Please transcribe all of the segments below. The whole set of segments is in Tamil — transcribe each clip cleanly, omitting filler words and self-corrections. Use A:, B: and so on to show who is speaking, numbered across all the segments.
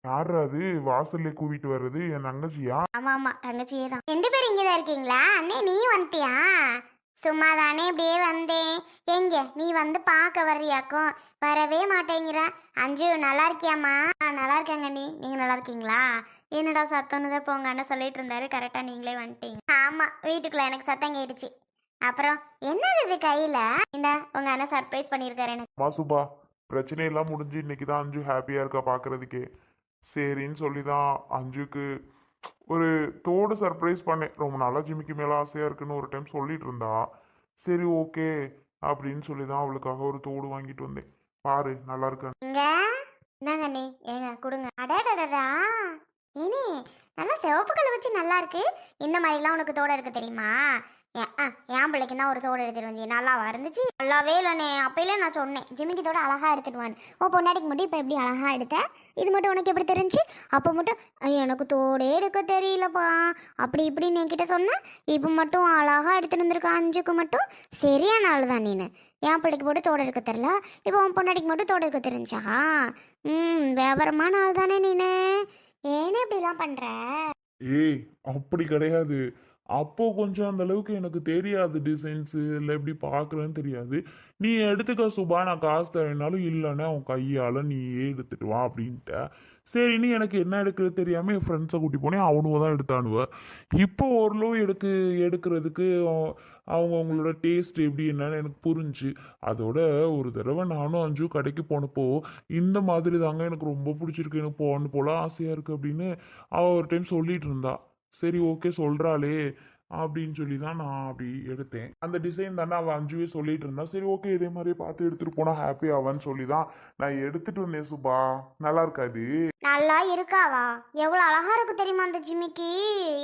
A: யார் அது வாசல்ல கூவிட்டு வர்றது? என் தங்கச்சியா?
B: ஆமா ஆமா, தங்கச்சியே தான். 2 பேரும் இங்கதான் இருக்கீங்களா? அண்ணே நீ வந்துட்டியா? சும்மா தானே இப்படியே வந்தேன். எங்க நீ வந்து பார்க்க வர்றியாக்கும்? வரவே மாட்டேங்கிற. அஞ்சு நல்லா இருக்கியாம்மா? நல்லா இருக்கேங்க. நீங்க நல்லா இருக்கீங்களா? என்னடா சத்தம்னு போங்க அண்ணன் சொல்லிட்டு இருந்தாரு. கரெக்டா நீங்களே வந்துட்டீங்க. ஆமா, வீட்டுக்குள்ள எனக்கு சத்தம் கேட்டுச்சு. அப்புறம் என்னது இது கையில? இந்த உங்க அண்ணன் சர்ப்ரைஸ் பண்ணியிருக்காரு எனக்கு.
A: மாசுபா, பிரச்சனை எல்லாம் முடிஞ்சு இன்னைக்கு தான் அஞ்சு ஹாப்பியா இருக்கா பாக்குறதுக்கே. சரின்னு சொல்லி தான் அஞ்சுக்கு ஒரு தோடு சர்ப்ரைஸ் பண்ணேன். ரொம்ப நாளா ஜிமிக்கு மேல ஆசையா இருக்குன்னு ஒரு டைம் சொல்லிட்டு இருந்தா. சரி ஓகே அப்படின்னு சொல்லி தான் அவளுக்காக ஒரு தோடு வாங்கிட்டு வந்தேன். பாரு நல்லா இருக்கான்னு.
B: இங்க என்னங்க நீ ஏங்க கொடுங்க. அடடடடா, ஏனே நல்லா சிவப்பு கலர் வச்சு நல்லா இருக்கு. இந்த மாதிரிலாம் உனக்கு தோடு எடுக்க தெரியுமா? என் பிள்ளைக்கு தான் ஒரு தோடு எடுத்துட்டு வந்தேன். நல்லாவா இருந்துச்சு? நல்லாவே இல்லைண்ணே. அப்பயிலே நான் சொன்னேன் ஜிமிக்கி தோடு அழகா எடுத்துடுவான்னு. ஓ பொண்டாட்டிக்கு மட்டும் இப்போ எப்படி அழகா எடுத்த? இது மட்டும் உனக்கு எப்படி தெரிஞ்சு? அப்போ மட்டும் "ஐயோ, எனக்கு தோடே எடுக்க தெரியலப்பா" அப்படி இப்படின்னு என்கிட்ட சொன்னேன். இப்போ மட்டும் அழகா எடுத்துட்டு வந்திருக்க அஞ்சுக்கு மட்டும். சரியான ஆள் தான் நீனு. என் பிள்ளைக்கு போட்டு தோடு எடுக்க தெரியல, இப்போ உன் பொண்டாட்டிக்கு மட்டும் தோடு எடுக்க தெரிஞ்சா? வியாபாரமான ஆள் தானே நீனு. ஏனே இப்படிலாம் பண்ற?
A: ஏய் அப்படி கிடையாது. அப்போ கொஞ்சம் அந்த அளவுக்கு எனக்கு தெரியாது, டிசைன்ஸ் இல்லை எப்படி பார்க்குறேன்னு தெரியாது. நீ எடுத்துக்க சுபா, நான் காசு தரேனாலும் இல்லைன்னா உன் கையால் நீயே எடுத்துட்டு வா அப்படின்ட்ட. சரின்னு எனக்கு என்ன எடுக்கிறது தெரியாமல் என் ஃப்ரெண்ட்ஸை கூட்டி போனேன். அவனுவ தான் எடுத்தானுவ. இப்போ ஓரளவு எடுக்கிறதுக்கு அவங்களோட டேஸ்ட் எப்படி என்னன்னு எனக்கு புரிஞ்சு. அதோட ஒரு தடவை நானும் அஞ்சு கடைக்கு போனப்போ இந்த மாதிரி தாங்க எனக்கு ரொம்ப பிடிச்சிருக்கு, எனக்கு போகணும் போல ஆசையாக இருக்குது அப்படின்னு அவள் ஒரு டைம் சொல்லிட்டு இருந்தா. சரி ஓகே சொல்றாளே அப்படின்னு சொல்லி தான் நான் அப்படி எடுத்தேன். அந்த டிசைன் தானே அவள் அஞ்சுவே சொல்லிட்டு இருந்தா. சரி ஓகே இதே மாதிரியே பார்த்து எடுத்துட்டு போனா ஹாப்பி ஆவான்னு சொல்லி தான் நான் எடுத்துட்டு வந்தேன். சுபா நல்லா இருக்காது?
B: நல்லா இருக்காவா? எவ்வளோ அழகா இருக்கு தெரியுமா அந்த ஜிமிக்கி?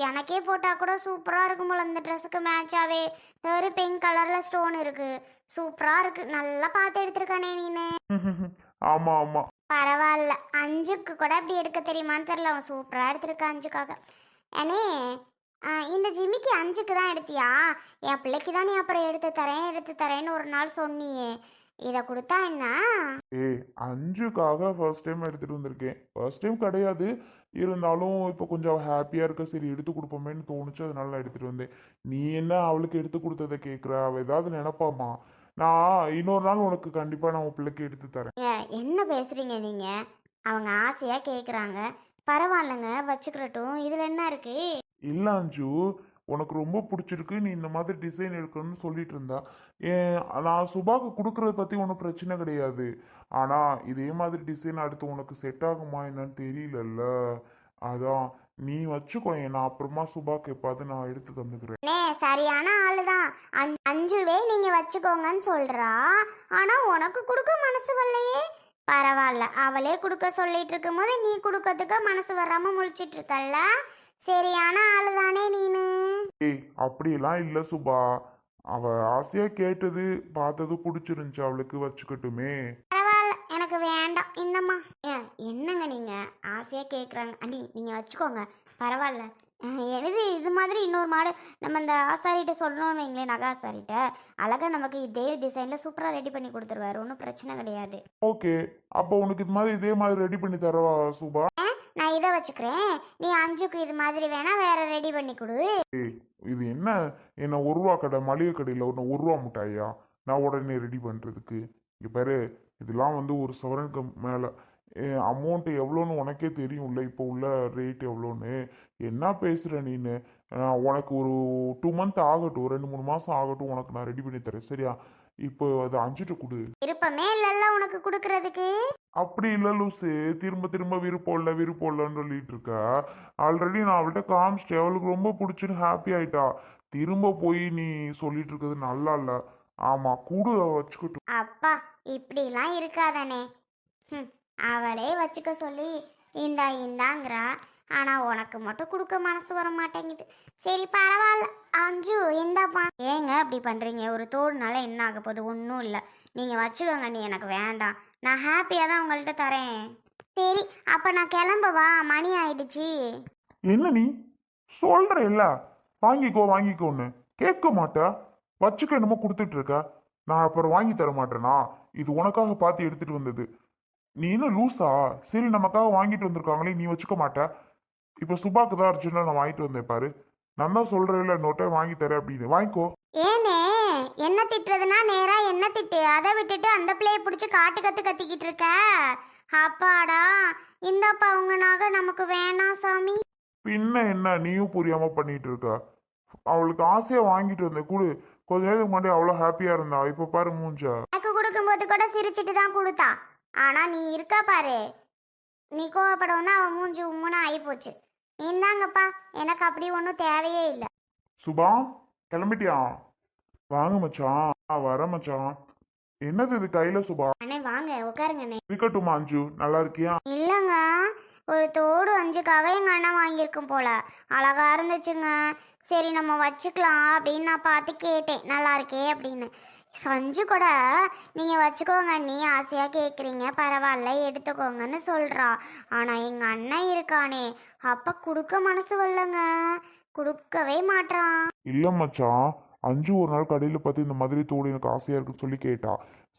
B: எனக்கே போட்டா கூட சூப்பரா இருக்கும் போல. இந்த ட்ரெஸ்ஸுக்கு மேட்சாவே ஒரு பிங்க் கலர்ல ஸ்டோன் இருக்கு. சூப்பரா இருக்கு. நல்லா பார்த்து எடுத்திருக்கானே நீனு.
A: ஆமா ஆமா.
B: பரவாயில்ல, அஞ்சுக்கு கூட இப்படி எடுக்க தெரியுமான்னு தெரியல. அவன் சூப்பரா எடுத்திருக்க அஞ்சுக்காக. ஏனே இந்த ஜிமிக்கி அஞ்சுக்கு தான் எடுத்தியா? என் பிள்ளைக்கு தான் நீ அப்புறம் எடுத்து தரேன்னு ஒரு நாள் சொன்னியே. இதை கொடுத்தா என்ன?
A: ஏய் அஞ்சுக்காக ஃபர்ஸ்ட் டைம் எடுத்துட்டு வந்திருக்கேன். ஃபர்ஸ்ட் டைம் கிடையாது, இருந்தாலும் இப்போ கொஞ்சம் ஹாப்பியா இருக்க, சரி எடுத்து கொடுப்போமேன்னு தோணுச்சு, அதனால நான் எடுத்துட்டு வந்தேன். நீ என்ன அவளுக்கு எடுத்து கொடுத்ததை கேட்குற? அவ ஏதாவது நினைப்பாமா? நான் இன்னொரு நாள் உனக்கு கண்டிப்பா நான் உன் பிள்ளைக்கு எடுத்து தரேன்.
B: என்ன பேசுறீங்க நீங்க? அவங்க ஆசையா கேக்குறாங்க. பரவாயில்லைங்க, வச்சுக்கிறட்டும். இதுல என்ன இருக்கு?
A: இல்ல அஞ்சு, உனக்கு ரொம்ப பிடிச்சிருக்கு, நீ இந்த மாதிரி டிசைன் எடுக்கணும்னு சொல்லிட்டு இருந்தா. ஏன் நான் சுபாக்கு கொடுக்கறத பத்தி ஒன்றும் பிரச்சனை கிடையாது. ஆனா இதே மாதிரி டிசைன் அடுத்து உனக்கு செட் ஆகுமா என்னன்னு தெரியலல்ல. அதான் நீ வச்சுக்கோ, நான் அப்புறமா சுபாக்கு எப்பாவது நான் எடுத்து தந்துக்கிறேன்.
B: சரியான ஆளுதான். அஞ்சுவே நீங்க வச்சுக்கோங்கன்னு சொல்றா. ஆனா உனக்கு கொடுக்க மனசு வரலையே. பரவாயில்ல, அவளே கொடுக்க சொல்லிட்டு இருக்கும் போது நீ கொடுக்கறதுக்கு மனசு வராம முழிச்சிட்டு இருக்கல்ல. சரியான ஆளுதானே நீனு.
A: ஏய் அப்படிலாம் இல்ல சுபா. அவ ஆசையா கேட்டது பார்த்தது பிடிச்சிருந்துச்சு, அவளுக்கு வச்சுக்கட்டுமே.
B: பரவாயில்ல, எனக்கு வேண்டாம். இந்தம்மா. என்னங்க நீங்க ஆசையா கேக்குறாங்க. அண்ணி நீங்க வச்சுக்கோங்க, பரவாயில்ல. எழுது இது மாதிரி இன்னொரு மாடு நம்ம இந்த ஆசாரிகிட்ட சொல்லணும்னு வைங்களேன், நகை ஆசாரிகிட்ட அழகா நமக்கு இதே டிசைன்ல சூப்பரா ரெடி பண்ணி கொடுத்துருவாரு. ஒன்றும் பிரச்சனை கிடையாது.
A: ஓகே, அப்போ உனக்கு இது மாதிரி இதே மாதிரி ரெடி பண்ணி தரவா சுபா?
B: நான் இதை வச்சுக்கிறேன். நீ அஞ்சுக்கு இது மாதிரி வேணா வேற ரெடி பண்ணி கொடு.
A: ஏய் இது என்ன, என்ன ஒரு ரூபா கடை மளிகை கடையில் ஒன்று ஒரு ரூபா மிட்டாயா நான் உடனே ரெடி பண்ணுறதுக்கு? இங்கே பாரு, இதெல்லாம் வந்து ஒரு சவரனுக்கு மேலே. அமௌண்ட் எவ்வளோன்னு உனக்கே தெரியும்ல, இப்போ உள்ள ரேட் எவ்வளோன்னு. என்ன பேசுகிற நீனு? உனக்கு ஒரு 2 மந்த் ஆகட்டும், 2-3 மாதம் ஆகட்டும், உனக்கு நான் ரெடி பண்ணி தரேன் சரியா? இப்போ அது அஞ்சுட்டு கொடு.
B: விருப்பமே இல்லைல்ல உனக்கு கொடுக்கறதுக்கு?
A: அப்படி இல்லை லூசு, திரும்ப திரும்ப விருப்பம் இல்லைன்னு சொல்லிட்டு இருக்க. ஆல்ரெடி நான் அவள்கிட்ட காமிச்சிட்டேன், அவளுக்கு ரொம்ப பிடிச்சின்னு ஹாப்பி ஆயிட்டா. திரும்ப போய் நீ சொல்லிட்டு இருக்கிறது நல்லா இல்லை. ஆமா கூடு வச்சுக்கிட்டு.
B: அப்பா, இப்படிலாம் இருக்காதானே. அவளே வச்சுக்க சொல்லி இந்தாங்கிறா. ஆனா உனக்கு மட்டும் கொடுக்க மனசு வர மாட்டேங்குது. சரி பரவாயில்ல அஞ்சு, இந்தாப்பா. ஏங்க அப்படி பண்றீங்க? ஒரு தோடுனால என்ன ஆக போகுது? ஒன்றும் இல்லை, நீங்க வச்சுக்கோங்க. நீ எனக்கு வேண்டாம், நான் ஹாப்பியாக தான் உங்கள்கிட்ட தரேன். சரி அப்ப நான் கிளம்பவா? மணி ஆயிடுச்சு.
A: என்ன நீ சொல்ற இல்ல, வாங்கிக்கோன்னு கேட்க மாட்டா? வச்சுக்க என்னமோ கொடுத்துட்டு இருக்க. நான் அப்புறம் வாங்கி தர மாட்டேனா? இது உனக்காக பார்த்து எடுத்துட்டு வந்தது. நீ என்ன லூசா? சரி நமக்காக வாங்கிட்டு வந்திருக்காங்களே, நீ வச்சுக்க மாட்ட. இப்ப சுபாக்கு தான் அர்ஜென்டா நான் வாங்கிட்டு வந்தேன் பாரு. நான் தான் சொல்றேன்ல இன்னொரு டைம் வாங்கி தரேன் அப்படின்னு. வாங்கிக்கோ.
B: ஏனே என்ன திட்டுறதுனா நேரா என்ன திட்டு, அதை விட்டுட்டு அந்த பிள்ளைய பிடிச்சி காட்டு கத்து கத்திக்கிட்டு இருக்க. அப்பாடா, இந்தப்பா உங்க நகை நமக்கு வேணாம் சாமி.
A: பின்ன என்ன நீயும் புரியாம பண்ணிட்டு இருக்க? அவளுக்கு ஆசையா வாங்கிட்டு வந்தேன் குடு. கொஞ்ச நேரத்துக்கு முன்னாடி அவ்வளோ ஹாப்பியா இருந்தா, இப்ப பாரு மூஞ்ச.
B: எனக்கு கொடுக்கும்போது கூட சிரிச்சிட்டு தான் கொடுத்தா. ஆனா நீ இருக்க பாரு, நீ கோவப்படவும் தான் அவன் மூஞ்சி உம்முன்னு ஆகி போச்சு. இந்தாங்கப்பா, எனக்கு அப்படி ஒன்றும் தேவையே இல்லை.
A: சுபா, கிளம்பிட்டியா? வாங்க மச்சான். வர மச்சான். என்னது இது கையில சுபா?
B: அண்ணே வாங்க உட்காருங்கண்ணே.
A: இருக்கட்டும் அஞ்சு, நல்லா இருக்கியா?
B: இல்லைங்க, ஒரு தோடு 5க்காக எங்கள் அண்ணன் வாங்கியிருக்கும் போல. அழகா இருந்துச்சுங்க. சரி நம்ம வச்சுக்கலாம் அப்படின்னு நான் பார்த்து கேட்டேன், நல்லா இருக்கே அப்படின்னு. சஞ்சு கூட நீங்கள் வச்சுக்கோங்க, நீ ஆசையாக கேட்குறீங்க, பரவாயில்ல எடுத்துக்கோங்கன்னு சொல்கிறா. ஆனால் எங்கள் அண்ணன் இருக்கானே, அப்போ கொடுக்க மனசு வரலங்க, கொடுக்கவே மாட்றான்.
A: இல்ல மச்சான், அஞ்சு ஒரு நாள் கடையில பார்த்து இந்த மாதிரி தோடு எனக்கு ஆசையா இருக்குன்னு சொல்லி கேட்டா.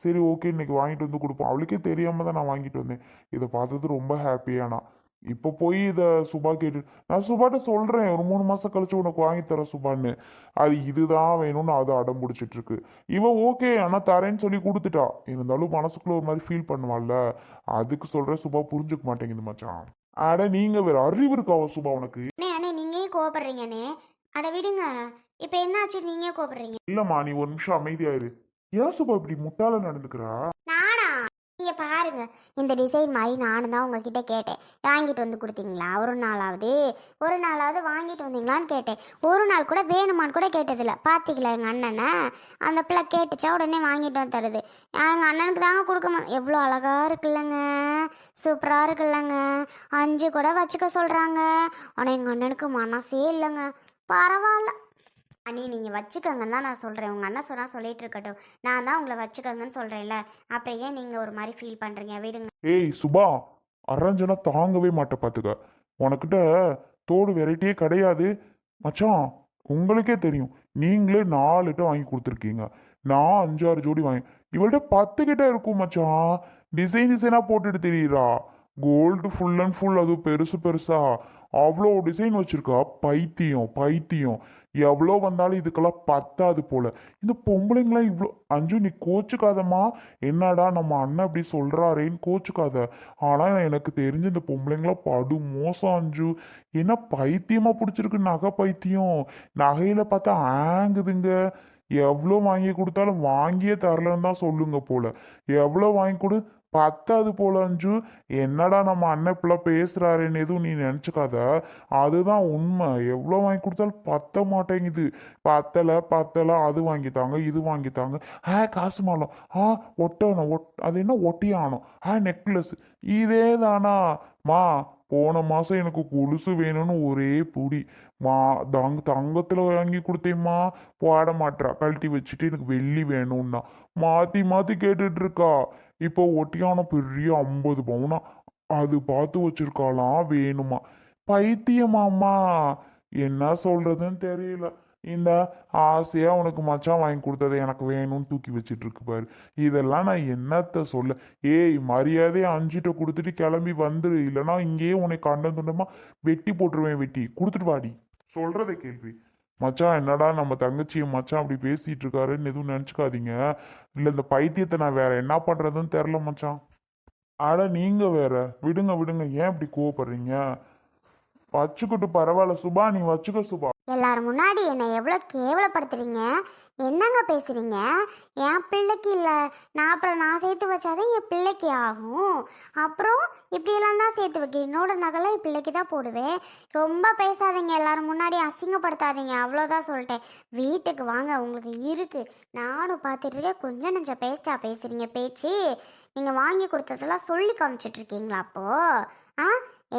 A: சரி ஓகே இன்னைக்கு வாங்கிட்டு வந்து கொடுப்போம். அவளுக்கே தெரியாம தான் நான் வாங்கிட்டு வந்தேன். இதை பார்த்தது ரொம்ப ஹாப்பியானா. இப்போ போய் இதை சுபா கேட்டு நான் சுபாட்ட சொல்றேன், ஒரு 3 மாசம் கழிச்சு உனக்கு வாங்கி தரேன் சுபான்னு. அது இதுதான் வேணும்னு அது அடம் பிடிச்சிட்டு இருக்கு. இவன் ஓகே ஆனா தரேன்னு சொல்லி கொடுத்துட்டா. இருந்தாலும் மனசுக்குள்ள ஒரு மாதிரி ஃபீல் பண்ணுவாள்ல, அதுக்கு சொல்றேன். சுபா புரிஞ்சுக்க மாட்டேங்குது மச்சான். அட நீங்க வேற அறிவு இருக்காவா சுபா உனக்கு?
B: அண்ணே அண்ணே, நீங்கள் ஏன் கோவப்படுறீங்கண்ணே? அட விடுங்க, இப்போ என்னாச்சு நீங்கள் ஏன் கோவப்படுறீங்க?
A: இல்லம்மா நீ ஒரு நிமிஷம் அமைதியாயிரு. ஏன் சுபா இப்படி முட்டாள நடந்துக்கிறா?
B: நானா? நீங்கள் பாருங்க, இந்த டிசைன் மாதிரி நானும் தான் உங்ககிட்ட கேட்டேன், வாங்கிட்டு வந்து கொடுத்தீங்களா? ஒரு நாளாவது வாங்கிட்டு வந்தீங்களான்னு கேட்டேன். ஒரு நாள் கூட வேணுமான்னு கூட கேட்டதில்ல. பார்த்தீங்களா எங்கள் அண்ணனை? அந்த பிள்ளை கேட்டுச்சா உடனே வாங்கிட்டு வந்து தருது. எங்கள் அண்ணனுக்கு தாங்க கொடுக்க எவ்வளோ அழகாக இருக்குல்லங்க, சூப்பராக இருக்குல்லங்க. 5 கூட வச்சுக்க சொல்கிறாங்க. ஆனால் எங்கள் அண்ணனுக்கு மனசே இல்லைங்க. பரவாயில்ல அண்ணி, நீங்கள் வச்சுக்கோங்கன்னு தான் நான் சொல்கிறேன். உங்கள் அண்ணன் சொன்னால் சொல்லிட்டு இருக்கட்டும், நான் தான் உங்களை வச்சுக்கோங்கன்னு சொல்கிறேன்ல, அப்புறம் ஏன் நீங்கள் ஒரு மாதிரி ஃபீல் பண்ணுறீங்க? விடுங்க.
A: ஏய் சுபா, அரஞ்சனா தாங்கவே மாட்ட பாத்துக்க. உனக்கிட்ட தோடு வெரைட்டியே கிடையாது மச்சான். உங்களுக்கே தெரியும், நீங்களே 4 வாங்கி கொடுத்துருக்கீங்க. நான் 5 6 ஜோடி வாங்கி, இவள்கிட்ட 10 இருக்கும் மச்சான். டிசைனா போட்டுட்டு தெரியுறா. கோல்டு ஃபுல் அண்ட் ஃபுல், அது பெருசு பெருசா அவ்வளோ டிசைன் வச்சிருக்கா. பைத்தியம் பைத்தியம். எவ்வளோ வந்தாலும் இதுக்கெல்லாம் பத்தாது போல. இந்த பொம்பளைங்களாம் இவ்வளோ. அஞ்சு நீ கோச்சுக்காதம்மா. என்னடா நம்ம அண்ணன் அப்படி சொல்றாரேன்னு கோச்சுக்காத. ஆனா எனக்கு தெரிஞ்ச இந்த பொம்பளைங்களாம் படு மோசம் அஞ்சு. என்ன பைத்தியமா பிடிச்சிருக்கு, நகை பைத்தியம். நகையில பார்த்தா ஆங்குதுங்க. எவ்வளோ வாங்கி கொடுத்தாலும் வாங்கியே தரலன்னு தான் சொல்லுங்க போல. எவ்வளோ வாங்கி கொடு, பத்தாது போல அஞ்சு. என்னடா நம்ம அண்ணன் இப்பெல்லாம் பேசுறாருன்னு எதுவும் நீ நினச்சிக்காத. அதுதான் உண்மை. எவ்வளோ வாங்கி கொடுத்தாலும் பத்த மாட்டேங்குது. பத்தலை அது வாங்கித்தாங்க இது வாங்கித்தாங்க. காசு மாலம். ஒட்டணும் அது என்ன ஒட்டியானம். நெக்லஸ். இதே தானா மா? போன மாசம் எனக்கு கொலுசு வேணும்னு ஒரே புடி. மா தங்கத்துல வாங்கி கொடுத்தேம்மா, போட மாட்டா. கழட்டி வச்சுட்டு எனக்கு வெள்ளி வேணும்னா மாத்தி மாத்தி கேட்டுட்டு இருக்கா. இப்போ ஒட்டியான பெரிய 50 பவுனா அது பார்த்து வச்சிருக்காளாம், வேணுமா. பைத்தியமாம்மா. என்ன சொல்றதுன்னு தெரியல. இந்த ஆசையா உனக்கு மச்சான் வாங்கி கொடுத்ததை எனக்கு வேணும்னு தூக்கி வச்சிட்டு இருக்கு பாரு. இதெல்லாம் நான் என்னத்த சொல்ல. ஏய் மரியாதையை 5 கொடுத்துட்டு கிளம்பி வந்துரு, இல்லைன்னா இங்கேயே உன்னை கண்டம் துண்டமா வெட்டி போட்டுருவேன். வெட்டி கொடுத்துட்டு வாடி. சொல்றதை கேள்வி. மச்சான் என்னடா நம்ம தங்கச்சியை மச்சான் அப்படி பேசிட்டு இருக்காருன்னு எதுவும் நினச்சிக்காதீங்க. இல்லை இந்த பைத்தியத்தை நான் வேற என்ன பண்றதுன்னு தெரில மச்சான். அட நீங்க வேற. விடுங்க விடுங்க, ஏன் இப்படி கோவப்படுறீங்க? வச்சுக்கிட்டு பரவாயில்ல சுபா, நீ வச்சுக்க சுபா.
B: எல்லாரும் முன்னாடி என்னை எவ்வளோ கேவலப்படுத்துறீங்க. என்னங்க பேசுறீங்க? என் பிள்ளைக்கு இல்லை, நான் சேர்த்து வச்சாதான் என் பிள்ளைக்கு ஆகும். அப்புறம் இப்படியெல்லாம் தான் சேர்த்து வைக்க, என்னோட நகைலாம் என் பிள்ளைக்கு தான் போடுவேன். ரொம்ப பேசாதீங்க, எல்லாரும் முன்னாடி அசிங்கப்படுத்தாதீங்க, அவ்வளோதான் சொல்லிட்டேன். வீட்டுக்கு வாங்க, உங்களுக்கு இருக்கு. நானும் பார்த்துட்டு இருக்கேன், கொஞ்சம் நஞ்சம் பேச்சா பேசுறீங்க பேச்சு. நீங்கள் வாங்கி கொடுத்ததெல்லாம் சொல்லி காமிச்சிட்டு இருக்கீங்களா அப்போ?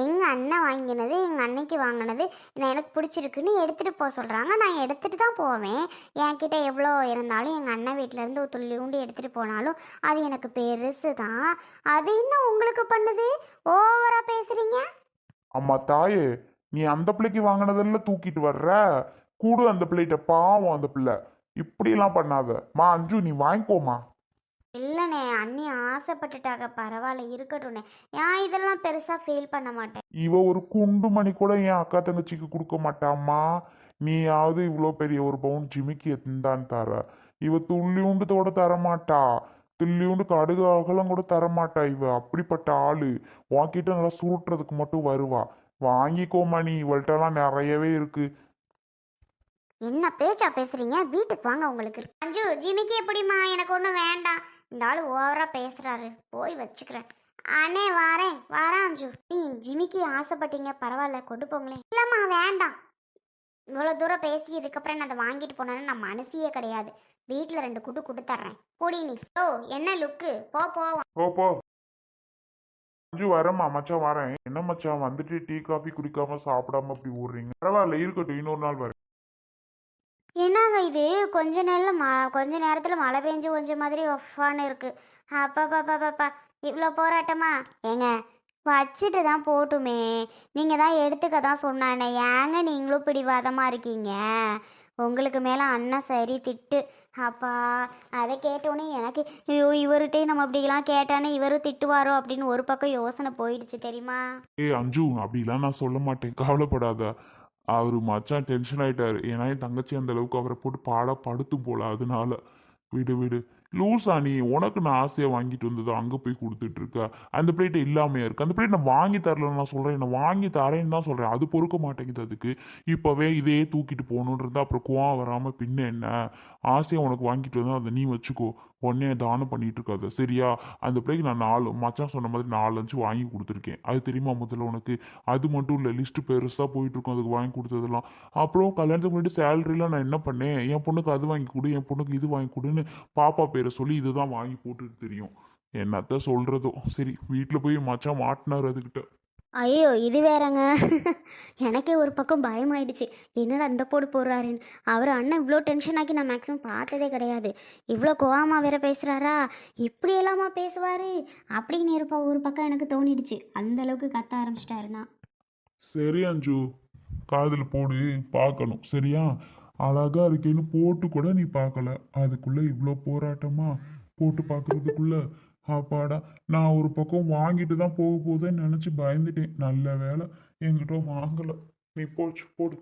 B: எங்கள் அண்ணன் வாங்கினது, எங்கள் அன்னைக்கு வாங்கினது எனக்கு பிடிச்சிருக்குன்னு எடுத்துகிட்டு போக சொல்கிறாங்க. நான் எடுத்துகிட்டு தான் போவேன். என்கிட்ட எவ்வளோ இருந்தாலும் எங்கள் அண்ணன் வீட்டிலேருந்து ஒரு துள்ளி எடுத்துகிட்டு போனாலும் அது எனக்கு பெருசு தான். அது இன்னும் உங்களுக்கு பண்ணுது. ஓவராக பேசுகிறீங்க.
A: அம்மா தாயே, நீ அந்த பிள்ளைக்கு வாங்கினதெல்லாம் தூக்கிட்டு வர்ற. கூடு அந்த பிள்ளைகிட்ட, பாவம் அந்த பிள்ளை. இப்படிலாம் பண்ணாத மா. அஞ்சு நீ வாங்கிக்கோமா.
B: இல்லைண்ணே, அண்ணி ஆசைப்பட்டுட்டாங்க, பரவாயில்ல இருக்கட்டும்ண்ணே. நான் இதெல்லாம் பெருசா ஃபீல் பண்ண மாட்டேன்.
A: இவ ஒரு குண்டு மணி கூட என் அக்கா தங்கச்சிக்கு கொடுக்க மாட்டாம்மா. நீயாவது இவ்வளோ பெரிய ஒரு பவுன் ஜிமிக்கி எந்தான்னு தர. இவ துள்ளியுண்டு தரமாட்டா. துள்ளியுண்டு கடுகு அகலம் கூட தரமாட்டா. இவ அப்படிப்பட்ட ஆளு. வாங்கிட்ட நல்லா சுருட்டுறதுக்கு மட்டும் வருவா. வாங்கிக்கோமா, நீ இவள்கிட்டலாம் நிறையவே இருக்கு.
B: என்ன பேச்சா பேசுறீங்க? வீட்டுக்கு வாங்க உங்களுக்கு. அஞ்சு, ஜிமிக்கி எப்படிம்மா? எனக்கு ஒன்றும் வேண்டாம். இந்த ஆள் ஓவரா பேசுறாரு, போய் வச்சுக்கிறேன். அண்ணே வாரேன் வாரேன் அஞ்சு. நீ ஜிமிக்கி ஆசைப்பட்டீங்க, பரவாயில்ல கொண்டு போங்களேன். இல்லைம்மா வேண்டாம். இவ்வளோ தூரம் பேசி இதுக்கப்புறம் நான் அதை வாங்கிட்டு போனேன்னு நான் மனசியே கிடையாது. வீட்டில் 2 குட்டு கொடுத்துட்றேன். பொடி நீ. ஓ என்ன லுக்கு? போ போவோம்.
A: போ போ. அஞ்சு வரேம்மா, மச்சான் வரேன். என்ன மச்சான் வந்துட்டு டீ காஃபி குடிக்காம சாப்பிடாம அப்படி ஓடுறீங்க? பரவாயில்ல இருக்கட்டும், இன்னொரு நாள் வரேன்.
B: என்னங்க இது? கொஞ்ச நேரத்தில் மழை பெஞ்சு கொஞ்சம் மாதிரி ஒஃபான்னு இருக்கு. அப்பா இவ்வளோ போராட்டமா? ஏங்க வச்சுட்டு தான் போட்டுமே. நீங்கள் தான் எடுத்துக்க தான் சொன்னானே, ஏங்க நீங்களும் பிடிவாதமாக இருக்கீங்க? உங்களுக்கு மேலே அண்ணன் சரி திட்டு. அப்பா அதை கேட்டோன்னே எனக்கு ஐயோ, இவர்கிட்டே நம்ம அப்படிலாம் கேட்டானே இவரும் திட்டுவாரோ அப்படின்னு ஒரு பக்கம் யோசனை போயிடுச்சு தெரியுமா?
A: ஏய் அஞ்சு, அப்படிலாம் நான் சொல்ல மாட்டேன், கவலைப்படாத. அவரு மச்சான் டென்ஷன் ஆயிட்டாரு. ஏன்னா என் தங்கச்சி அந்த அளவுக்கு அவரை போட்டு பாடா படுத்து போல, அதனால. விடு விடு. லூசா நீ? உனக்கு நான் ஆசையா வாங்கிட்டு வந்தது அங்க போய் கொடுத்துட்டு இருக்க. அந்த பிளேட் இல்லாமையா இருக்கு? அந்த பிளேட் நான் வாங்கி தரல, நான் சொல்றேன், நான் வாங்கி தரேன்னு தான் சொல்றேன். அது பொறுக்க மாட்டேங்குது அதுக்கு. இப்பவே இதே தூக்கிட்டு போகணுன்னு இருந்தா அப்புறம் கோவம் வராம பின்ன என்ன? ஆசையா உனக்கு வாங்கிட்டு வந்தா அதை நீ வச்சுக்கோ. உடனே தானம் பண்ணிட்டு இருக்காத சரியா? அந்த பிள்ளைக்கு நான் 4 மச்சான் சொன்ன மாதிரி 4 அஞ்சு வாங்கி கொடுத்துருக்கேன். அது தெரியுமா முதல்ல உனக்கு? அது மட்டும் இல்லை, லிஸ்ட் பெருசாக போயிட்டு இருக்கும் அதுக்கு வாங்கி கொடுத்ததெல்லாம். அப்புறம் கல்யாணத்துக்கு முன்னாடி சேலரிலாம் நான் என்ன பண்ணேன்? என் பொண்ணுக்கு அது வாங்கி கொடு, என் பொண்ணுக்கு இது வாங்கி கொடுன்னு பாப்பா பேரை சொல்லி இதுதான் வாங்கி போட்டுட்டு தெரியும். என்னத்த சொல்றதோ. சரி வீட்டில் போய் மச்சான் மாட்டினார் அதுக்கிட்ட.
B: ஐயோ இது வேறங்க. எனக்கே ஒரு பக்கம் பயமாயிடுச்சு, என்னடா இந்த போடு போடுறாருன்னு. அவர் அண்ணன் இவ்வளோ டென்ஷன் ஆக்கி நான் மேக்ஸிமம் பார்த்ததே கிடையாது. இவ்வளோ கோவமா வேற பேசுகிறாரா? இப்படி எல்லாமா பேசுவார் அப்படின்னு ஒரு பக்கம் எனக்கு தோணிடுச்சு. அந்த அளவுக்கு கத்த ஆரம்பிச்சிட்டாருன்னா.
A: சரி அஞ்சு, காதில் போடு, பார்க்கணும் சரியா? அழகா இருக்கேன்னு போட்டு கூட நீ பார்க்கல, அதுக்குள்ள இவ்வளோ போராட்டமா போட்டு பார்க்கறதுக்குள்ள? அப்பாடா. நான் ஒரு பக்கம் வாங்கிட்டு தான் போக போதேன்னு நினச்சி பயந்துட்டேன். நல்ல வேலை என்கிட்ட வாங்கலை. நீ போச்சு போடு.